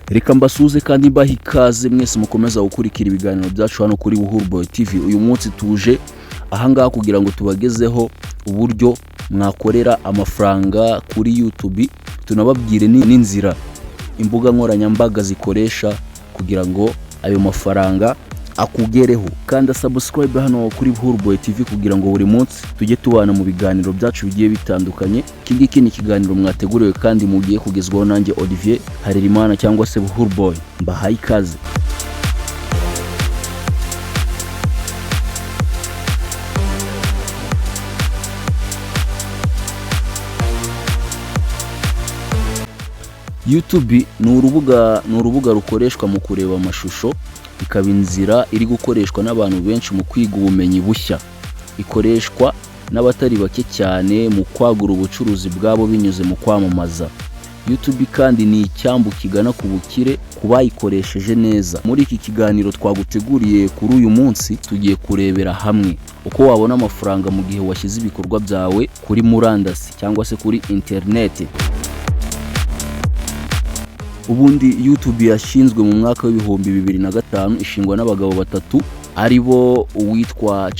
Reka mbasuze kandi mbaha ikaze mwese mukomeza gukurikira ibiganiro byacu hano kuri Uhuru TV. Uyu munsi tuje ahangaha kugira ngo tubagezeho uburyo mwakorera amafaranga kuri YouTube, tunababwire n'inzira imbuga nkoranyambaga zikoresha kugira ngo ayo mafaranga akugereho. Kanda subscribe hano kuri Uhuru TV kugira ngo buri munsi tujye tubana mu biganiro byacu bigiye bitandukanye. Iki ni ikiganiro mwateguriwe kandi mugiye kugezwaho nanjye Olivier Harerimana cyangwa se Uhuru. Mbahaye ikaze. YouTube ni urubuga rukoreshwa mu kureba amashusho, ikaba inzira iri gukoreshwa n'abantu benshi mu kwiga ubumenyi bushya. Ikoreshwa n'abatari bake cyane mu kwagura ubucuruzi bwabo binyuze mu kwamamaza. YouTube kandi ni icyambu kigana ku bukire ku bayikoresheje neza. Muri iki kiganiro twaguteguriye kuri uyu munsi, tugiye kurebera hamwe uko wabona amafaranga mu gihe washyize ibikorwa byawe kuri murandasi cyangwa se kuri internet. Ubundi YouTube yashinzwe mu mwaka w'ibihumbi 2005, ishingwa n'abagabo batatu aribo uwitwa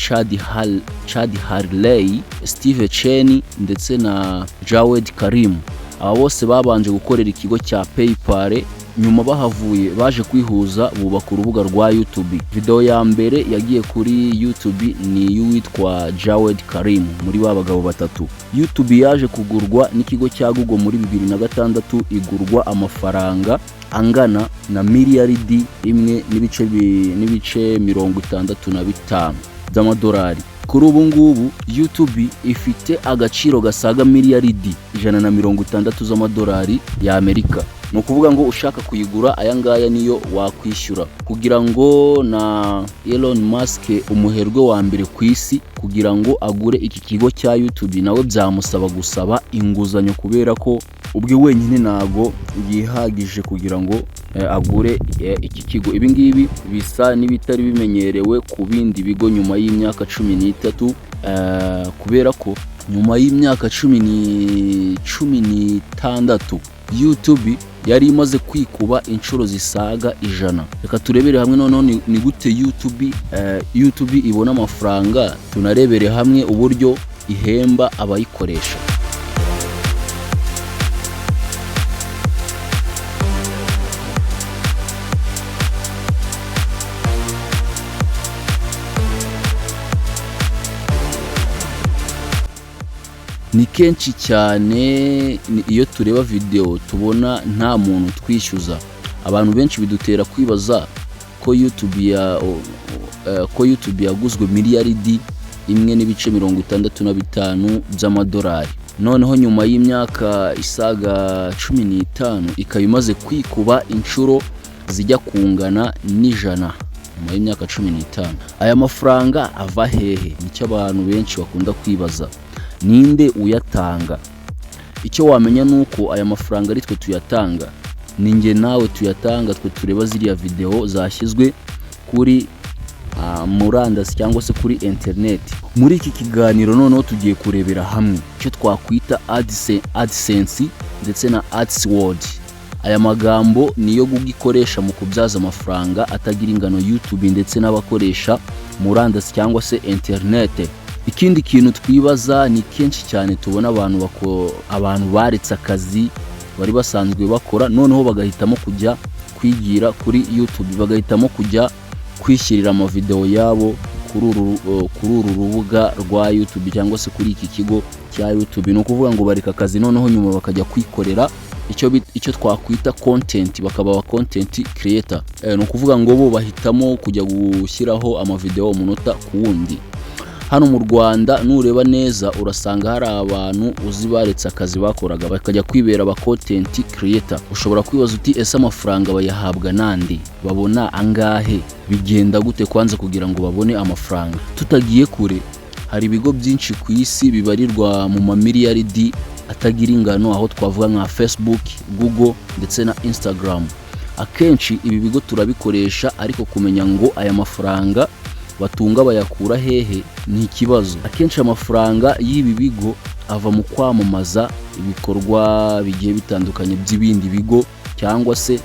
Chad Harley, Steve Cyane ndetse na Jawed Karim. Aba bose babanje gukorera ikigo cya PayPal, nyuma bahavuye baje kwihuza bubaka urubuga rwa YouTube. Video ya mbere yagiye kuri YouTube ni y'uwitwa Jawed Karim muri babagabo batatu. YouTube yaje kugurwa n'ikigo cya Google muri 2006, igurwa amafaranga angana na miliyaridi 1.65 z'amadolari. Kuri ubu ngubu YouTube ifite agaciro gasaga miliyaridi 160 z'amadolari ya Amerika. Ni ukuvuga ngo ushaka kuyigura aya ngaya niyo wakwishyura. Kugira ngo na Elon Musk, umuherwe wa mbere ku isi, kugira ngo agure iki kigo cya YouTube nawe byamusaba gusaba inguzanyo, kubera ko ubwe wenyine ntago yihagije kugira ngo agure iki kigo. Ibi ngibi bisa n'ibitari bimenyerewe ku bindi bigo nyuma y'imyaka 13, kubera ko nyuma y'imyaka 16 YouTube yari imaze kwikuba inshuro zisaga 100. Reka turebere hamwe noneho ni gute YouTube ibona amafaranga. Tunarebere hamwe uburyo ihemba abayikoresha. Ni kenshi cyane iyo tureba video tubona nta muntu twishyuza. Abantu benshi bidutera kwibaza ko YouTube yaguzwe miliyaridi 1.65 z'amadolari. Noneho nyuma y'imyaka isaga 15 ikaba imaze kwikuba inshuro zijya kungana n'ijana nyuma y'imyaka 15. Aya mafaranga ava hehe? Nicyo abantu benshi bakunda kwibaza. Ninde uyatanga? Icyo wamenya nuko aya mafaranga ari twe tuyatanga, ninjye nawe tuyatanga, twe tureba ziriya video zashyizwe kuri murandasi cyangwa se kuri internet. Muri iki kiganiro noneho tugiye kurebera hamwe icyo twakwita AdSense ndetse na AdWords. Aya magambo niyo Google ikoresha mu kubyaza amafaranga atagira ingano YouTube ndetse n'abakoresha murandasi cyangwa se internet. Ikindi kintu twibaza, ni kenshi cyane tubona abantu baretse akazi bari basanzwe bakora, noneho bagahitamo kujya kwigira kuri YouTube, bagahitamo kujya kwishyirira ama video yabo kuri uru rubuga rwa YouTube cyangwa se kuri iki kigo cya YouTube. Ni ukuvuga ngo bareka akazi noneho nyuma bakajya kwikorera icyo twakwita content, bakaba content creator. Ni ukuvuga ngo bo bahitamo kujya gushyiraho ama video umunota ku wundi. Hano mu Rwanda nureba neza urasanga hari abantu uzi baretse akazi bakoraga bakajya kwibera aba content creator. Ushobora kwibaza uti ese amafaranga bayahabwa nande? Babona angahe? Bigenda gute kwanza kugira ngo babone amafaranga? Tutagiye kure, hari ibigo byinshi ku isi bibarirwa mu mamiliyaridi atagira ingano, aho twavuga nka Facebook, Google ndetse na Instagram. Akenshi ibi bigo turabikoresha, ariko kumenya ngo aya mafaranga batunga bayakura hehe ni ikibazo. Akenshi amafaranga y'ibi bigo ava mu kwamamaza ibikorwa bigiye bitandukanye by'ibindi bigo cyangwa se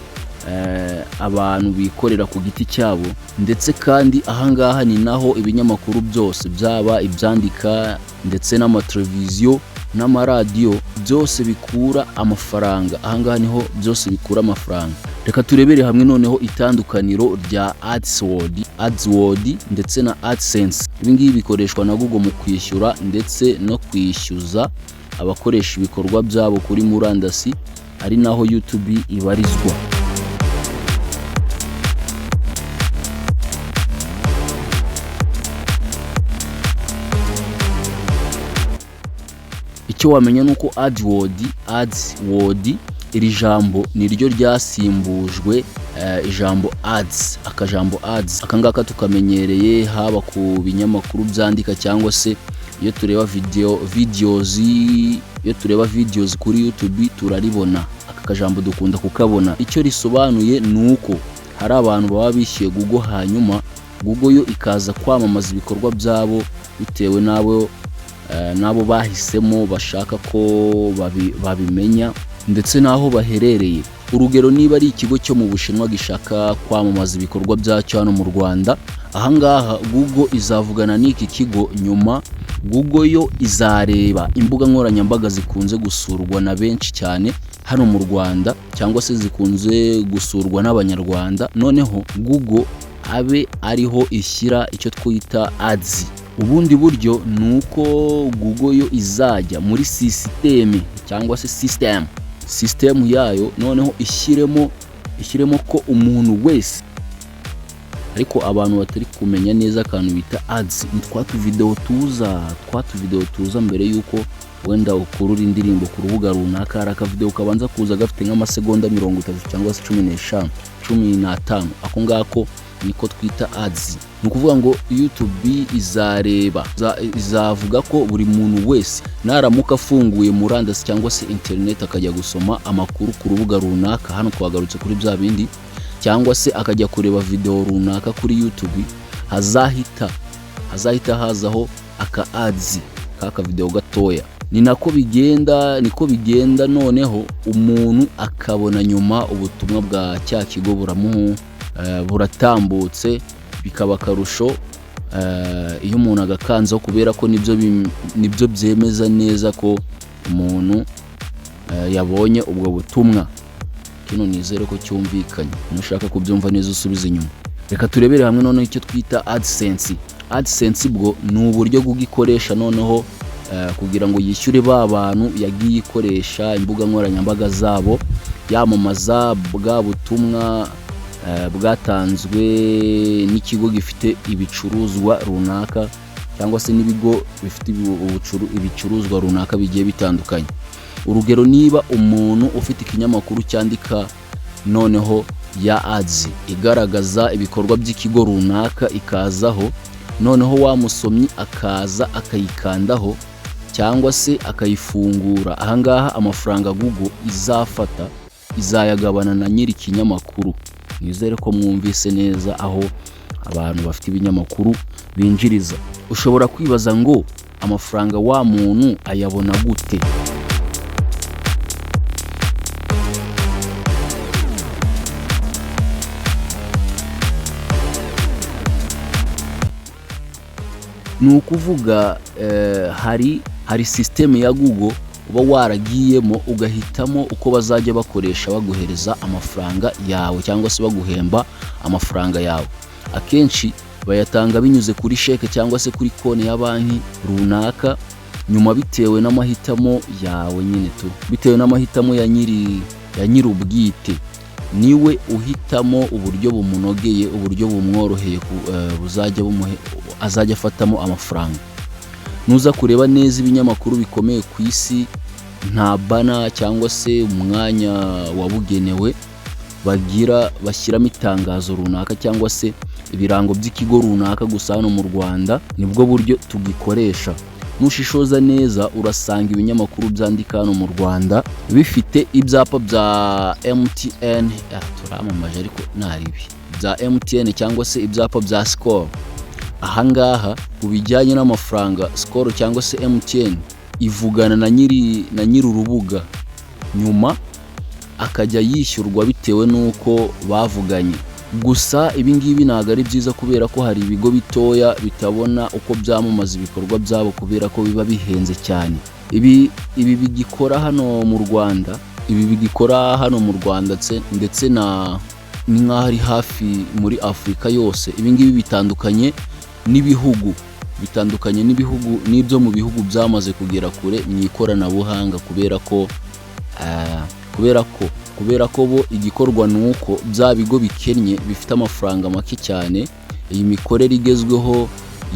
abantu bikorera ku giti cyabo, ndetse kandi ahangaha ni naho ibinyamakuru byose byaba ibyandika ndetse n'amateleviziyo n'amaradiyo byose bikura amafaranga. Ahangaha niho byose bikura amafaranga. Reka turebere hamwe noneho itandukaniro rya AdWords ndetse na AdSense. Ibi ngibi bikoreshwa na Google mu kwishyura ndetse no kwishyuza abakoresha ibikorwa byabo kuri murandasi, ari naho YouTube ibarizwa. Icyo wamenya nuko AdWords iri jambo niryo ryasimbujwe ijambo ads. Akajambo ads akangaka tukamenyereye haba ku binyamakuru byandika cyangwa se iyo tureba videos kuri YouTube turaribona. Aka kajambo dukunda kukabona. Icyo risobanuye nuko hari abantu baba bishyuye Google, hanyuma Google yo ikaza kwamamaza ibikorwa byabo bitewe nabo bahisemo bashaka ko babimenya ndetse naho baherereye. Urugero, niba ari ikigo cyo mu Bushinwa gishaka kwamamaza ibikorwa byacyo hano mu Rwanda, ahangaha Google izavugana n'iki kigo, nyuma Google yo izareba imbuga nkoranyambaga zikunze gusurwa na benshi cyane hano mu Rwanda cyangwa se zikunze gusurwa n'abanyarwanda, noneho Google abe ariho ishyira icyo twita ads. Ubundi buryo nuko Google yo izajya muri system cyangwa se system yayo, noneho ishyiremo ko umuntu wese, ariko abantu batari kumenya neza akantu bita ads, twatu video tuza mbere yuko wenda ukurura indirimbo ku rubuga runaka, hari akavideo kabanza kuza gafite nk'amasegonda 30 cyangwa se 15. Ako ngako niko twita ads. Nukuvuga ngo YouTube izavuga ko buri muntu wese naramuka afunguye murandasi cyangwa se internet akajya gusoma amakuru ku rubuga runaka, hano twagarutse kuri bya bindi, cyangwa se akajya kureba video runaka kuri YouTube, hazahita hazaho aka ads, kaka video gatoya. Niko bigenda noneho umuntu akabona nyuma ubutumwa bwa cya kigo buratambutse, bikaba karusho iyo umuntu agakanzaho, kubera ko nibyo byemeza neza ko umuntu yabonye ubwo butumwa. Kino nizere ko cyumvikanye. Nushaka kubyumva neza usubiza inyuma. Reka turebere hamwe noneho icyo twita AdSense. AdSense bwo ni uburyo bw'igikoresha noneho kugira ngo yishyure ba bantu yagiye ikoresha imbuga nkoranyambaga zabo, yamamaza bwa butumwa bwatanzwe n'ikigo gifite ibicuruzwa runaka cyangwa se n'ibigo bifite ibicuruzwa runaka bigiye bitandukanye. Urugero, niba umuntu ufite ikinyamakuru cyandika noneho ya ads igaragaza ibikorwa by'ikigo runaka ikazaho, noneho wamusomyi akaza akayikandaho cyangwa se akayifungura, ahangaha amafaranga Google izafata izayagabana na nyiri ikinyamakuru. Nizere ko mwumvise neza aho abantu bafite ibinyamakuru binjiriza. Ushobora kwibaza ngo amafaranga wa muntu ayabona gute? Ni ukuvuga hari system ya Google uba waragiyemo ugahitamo uko bazajya bakoresha baguhereza amafaranga yawe cyangwa se baguhemba amafaranga yawe. Akenshi bayatanga binyuze kuri sheke cyangwa se kuri konti ya banki runaka, nyuma bitewe n'amahitamo yawe nyine bitewe n'amahitamo ya nyiri ubwite, niwe uhitamo uburyo bumunogeye, uburyo bumworoheye azajya afatamo amafaranga. Nuza kureba neza ibinyamakuru bikomeye ku isi, nta bana cyangwa se umwanya wabugenewe bashyiramo itangazo runaka cyangwa se ibirango by'ikigo runaka, gusa hano mu Rwanda nibwo buryo tugikoresha. Nushishoza neza urasanga ibinyamakuru byandika hano mu Rwanda bifite ibyapa bya MTN, turamamaje ariko naribi bya MTN cyangwa se ibyapa bya Skol. Ahangaha kubijyanye n'amafaranga, Skol cyangwa se MTN ivugana na nyiri urubuga, nyuma akajya yishyurwa bitewe n'uko bavuganye. Gusa ibi ngibi ntabwo ari byiza kubera ko hari ibigo bitoya bitabona uko byamamaza ibikorwa byabo kubera ko biba bihenze cyane. Ibi bigikora hano mu Rwanda, ndetse ni nk'aho ari hafi muri Afurika yose. Ibi ngibi bitandukanye n'ibyo mu bihugu byamaze kugera kure mu ikoranabuhanga kubera ko bo igikorwa ni uko bya bigo bikennye bifite amafaranga make cyane. Iyi mikorere igezweho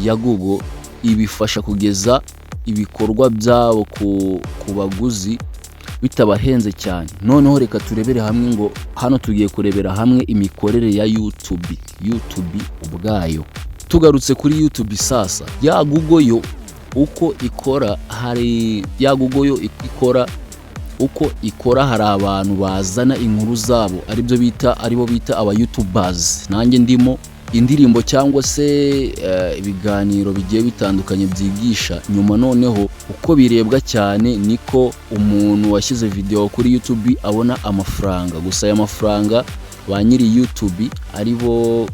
ya Google ibifasha kugeza ibikorwa byabo ku baguzi bitabahenze cyane. Noneho reka turebere hamwe ngo hano tugiye kurebera hamwe imikorere ya YouTube ubwayo. Tugarutse kuri YouTube sasa, ya Google yo uko ikora hari abantu bazana inkuru zabo aribo bita aba YouTubers. Nanjye ndimo indirimbo cyangwa se ibiganiro bigiye bitandukanye byigisha. Nyuma noneho uko birebwa cyane niko umuntu washyize video kuri YouTube abona amafaranga. Gusa aya mafaranga ba nyiri YouTube aribo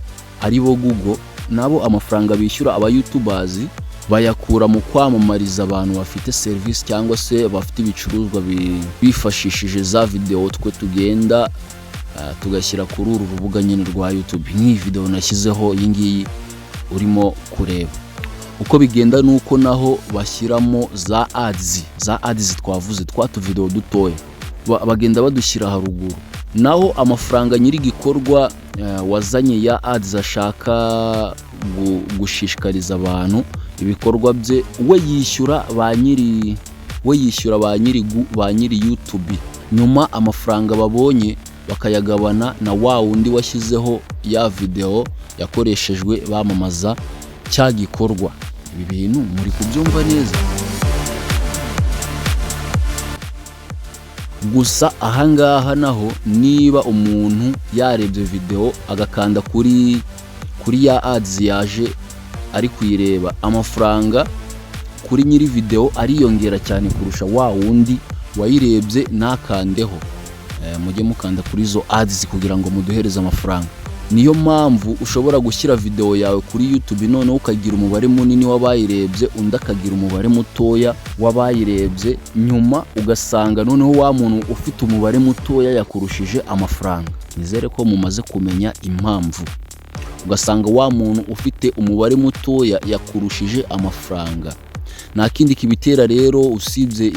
Google, nabo amafaranga bishyura aba YouTubers bayakura mu kwamamariza abantu bafite service cyangwa se bafite ibicuruzwa bifashishije za video twe tugenda tugashyira kuri uru rubuga nyine rwa YouTube. Nk'iyi video nashyizeho iyi ngiyi urimo kureba, uko bigenda nuko naho bashyiramo za ads twavuze video dutoya bagenda badushyira haruguru. Naho amafaranga nyiri gikorwa wazanye ya ads ashaka gushishikariza abantu ibikorwa bye, we yishyura ba nyiri YouTube. Nyuma amafaranga babonye bakayagabana na wa wundi washyizeho ya video yakoreshejwe bamamaza cya gikorwa. Ibi bintu muri kubyumva neza? Gusa ahangaha naho niba umuntu yarebye video agakanda kuri ya ads yaje ari kuyireba, amafaranga kuri nyiri video ariyongera cyane kurusha wa wundi wayirebye nakandeho. Mujye mukanda kuri zo ads kugira ngo muduhereze amafaranga. Niyo mpamvu ushobora gushyira video yawe kuri YouTube noneho ukagira umubare munini w'abayirebye, undi akagira umubare mutoya w'abayirebye. Nyuma ugasanga noneho wa muntu ufite umubare mutoya yakurushije amafaranga. Nizere ko mumaze kumenya impamvu. Ugasanga wa muntu ufite umubare mutoya yakurushije amafaranga. Nta kindi kibitera rero usibye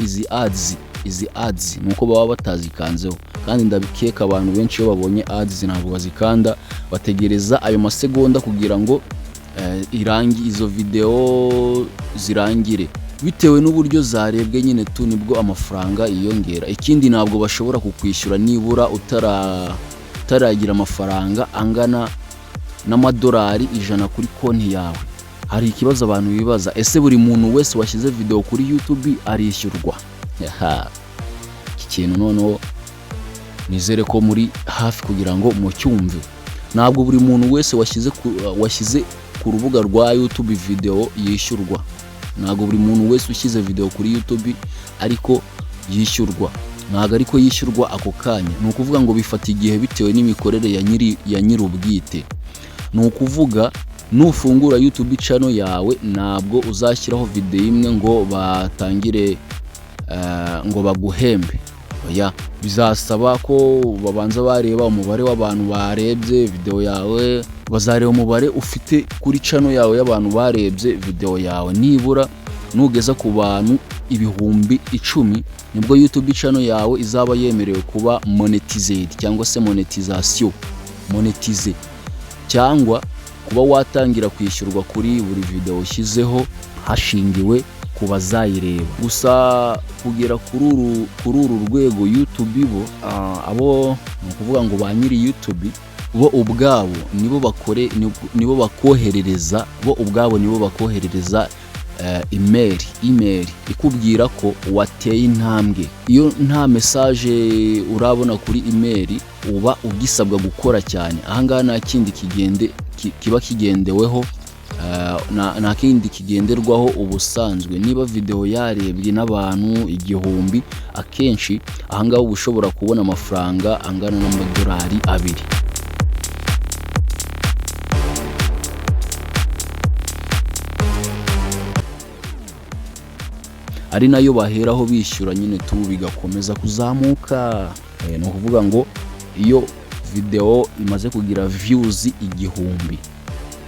izi ads nuko baba batazikanzeho, kandi ndabikeka abantu benshi iyo babonye ads ntabwo bazikanda, bategereza ayo masegonda kugira ngo izo video zirangire. Bitewe n'uburyo zarebwe nyine nibwo amafaranga yiyongera. Ikindi ntabwo bashobora kukwishyura nibura utaragira amafaranga angana n'amadolari 100 kuri konti yawe. Hari ikibazo abantu bibaza, ese buri muntu wese washyize video kuri YouTube arishyurwa? Iki kintu noneho nizere ko muri hafi kugira ngo mucyumve. Ntabwo buri muntu wese washyize ku rubuga rwa YouTube video yishyurwa. Ntabwo buri muntu wese ushyize video kuri YouTube ariko yishyurwa. Ntabwo ariko yishyurwa ako kanya. Ni ukuvuga ngo bifata igihe bitewe n'imikorere ya nyiri ubwite. Ni ukuvuga nufungura YouTube channel yawe ntabwo uzashyiraho video imwe ngo batangire ngo baguhembe. Oya, bizasaba ko babanza bareba umubare w'abantu barebye video yawe, bazareba umubare ufite kuri channel yawe y'abantu barebye video yawe. Nibura nugeza ku bantu 10,000 nibwo YouTube channel yawe izaba yemerewe kuba monetized cyangwa se monetize, cyangwa kuba watangira kwishyurwa kuri buri video ushyizeho hashingiwe ku bazayireba. Gusa kugera kuri uru rwego YouTube abo ni ukuvuga ngo ba nyiri YouTube bo ubwabo nibo bakoherereza email ikubwira ko wateye intambwe. Iyo nta message urabona kuri email uba ugisabwa gukora cyane. Ahangaha nta kindi kiba kigendeweho nta kindi kigenderwaho ubusanzwe. Niba video yarebwe n'abantu 1000, akenshi ahangaho uba ushobora kubona amafaranga angana n'amadolari 2. ari nayo baheraho bishyura nyine tu bigakomeza kuzamuka. Ni ukuvuga ngo iyo video imaze kugira views 1000,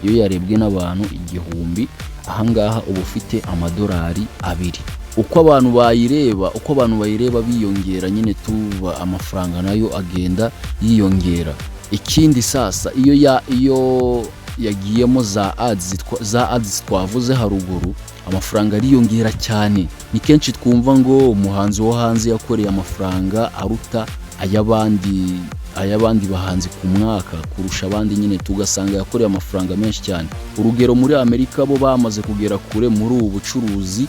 iyo yarebwe n'abantu 1000, ahangaha uba ufite amadolari 2. Uko abantu bayireba biyongera nyine tuba amafaranga nayo agenda yiyongera. Ikindi sasa iyo yagiyemo za ads twavuze haruguru, amafaranga ariyongera cyane. Ni kenshi twumva ngo umuhanzi wo hanze yakoreye amafaranga aruta ayabandi bahanzi ku mwaka kurusha abandi, nyine tugasanga yakoreye amafaranga menshi cyane. Urugero muri Amerika bo bamaze kugera kure muri ubu bucuruzi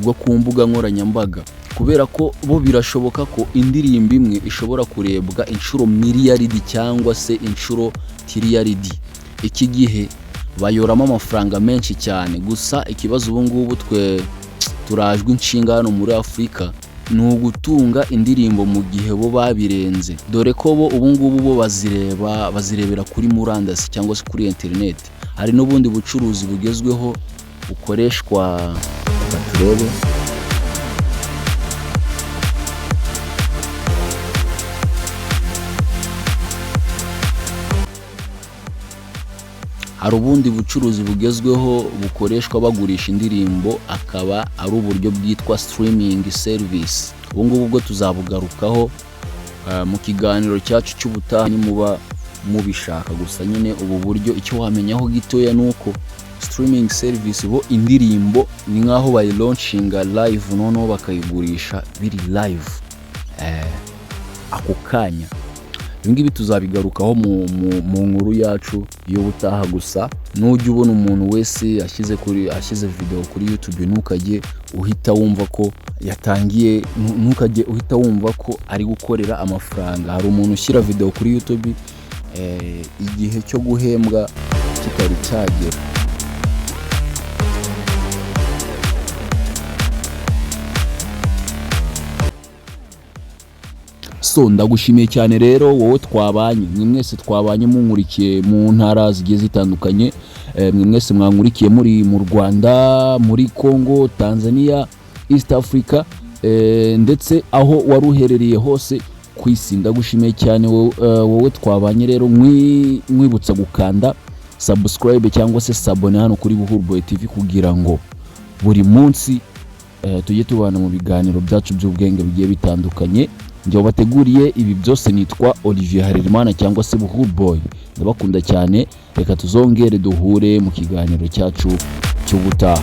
bwo ku mbuga nkoranyambaga, kubera ko bo birashoboka ko indirimbo imwe ishobora kurebwa inshuro miliyaridi cyangwa se inshuro tiriyaridi. Iki gihe bayoramo amafaranga menshi cyane. Gusa ikibazo ubu ngubu twe turajwe inshinga hano muri Afurika ni ugutunga indirimbo mu gihe bo babirenze, dore ko bo ubu ngubu bo bazirebera kuri murandasi cyangwa se kuri internet. Hari n'ubundi bucuruzi bugezweho bukoreshwa, baturebe. Hari ubundi bucuruzi bugezweho bukoreshwa bagurisha indirimbo, akaba ari uburyo bwitwa streaming service. Ubu ngubu bwo tuzabugarukaho mu kiganiro cyacu cy'ubutaha nimuba mubishaka. Gusa nyine ubu buryo icyo wamenyaho gitoya nuko streaming service bo indirimbo ni nkaho bayi launchinga live, noneho bakayigurisha biri live ako kanya. Ibingibi tuzabigarukaho mu nkuru yacu y'ubutaha. Gusa nujya ubona umuntu wese ashyize video kuri YouTube, ntukajye uhita wumva ko yatangiye, ntukajye uhita wumva ko ari gukorera amafaranga. Hari umuntu ushyira video kuri YouTube igihe cyo guhembwa kitari cyagera. So ndagushimiye cyane rero wowe twabanye, mwe mwese twabanye munkurikiye mu ntara zigiye zitandukanye, mwe mwese mwankurikiye muri mu Rwanda, muri Congo, Tanzania, East Africa, ndetse aho waruherereye hose ku isi. Ndagushimiye cyane wowe twabanye rero, mwibutsa gukanda subscribe cyangwa se sabone hano kuri Buhurboy TV kugira ngo buri munsi tujye tubana mu biganiro byacu by'ubwenge bigiye bitandukanye. Njye bateguriye ibi byose nitwa Olivier Harerimana cyangwa se Buhurboy. Ndabakunda cyane, reka tuzongere duhure mu kiganiro cyacu cy'ubutaha.